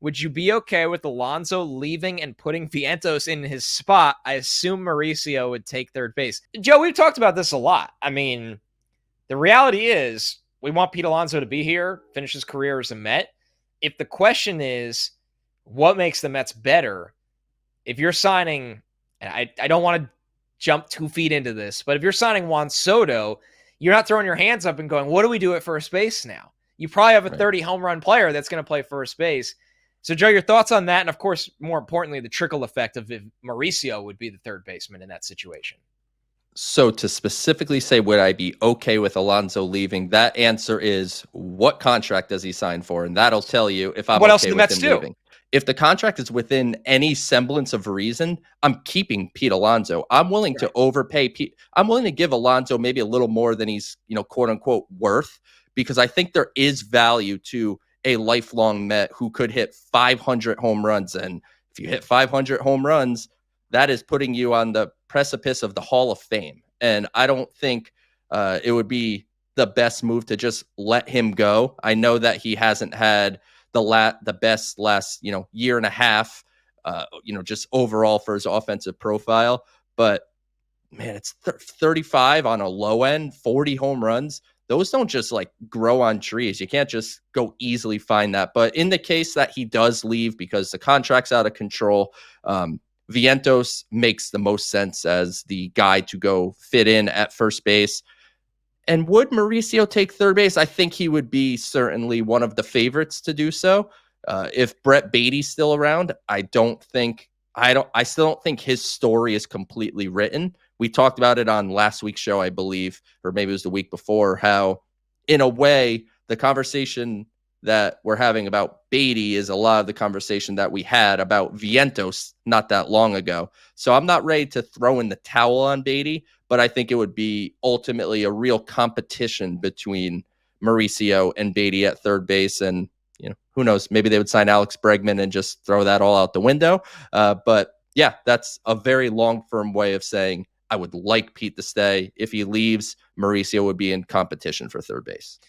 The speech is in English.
would you be okay with Alonso leaving and putting Vientos in his spot? I assume Mauricio would take third base. Joe, we've talked about this a lot. I mean, the reality is we want Pete Alonso to be here, finish his career as a Met. If the question is what makes the Mets better, if you're signing, and I don't want to jump 2 feet into this, but if you're signing Juan Soto, you're not throwing your hands up and going, what do we do at first base now? You probably have a 30 home run player that's going to play first base. So, Joe, your thoughts on that? And, of course, more importantly, the trickle effect of if Mauricio would be the third baseman in that situation. So to specifically say, would I be okay with Alonso leaving? That answer is, what contract does he sign for? And that'll tell you if I'm okay with him leaving. If the contract is within any semblance of reason, I'm keeping Pete Alonso. I'm willing to overpay Pete. I'm willing to give Alonso maybe a little more than he's, quote unquote, worth, because I think there is value to a lifelong Met who could hit 500 home runs. And if you hit 500 home runs, that is putting you on the precipice of the Hall of Fame. And I don't think it would be the best move to just let him go. I know that he hasn't had the best last, year and a half, just overall for his offensive profile. But man, it's 35 on a low end, 40 home runs. Those don't just grow on trees. You can't just go easily find that. But in the case that he does leave because the contract's out of control, Vientos makes the most sense as the guy to go fit in at first base. And would Mauricio take third base? I think he would be certainly one of the favorites to do so. If Brett Beatty's still around, I still don't think his story is completely written. We talked about it on last week's show, I believe, or maybe it was the week before, how in a way the conversation that we're having about Beatty is a lot of the conversation that we had about Vientos not that long ago. So I'm not ready to throw in the towel on Beatty, but I think it would be ultimately a real competition between Mauricio and Beatty at third base. And, who knows, maybe they would sign Alex Bregman and just throw that all out the window. But yeah, that's a very long firm way of saying I would like Pete to stay. If he leaves, Mauricio would be in competition for third base.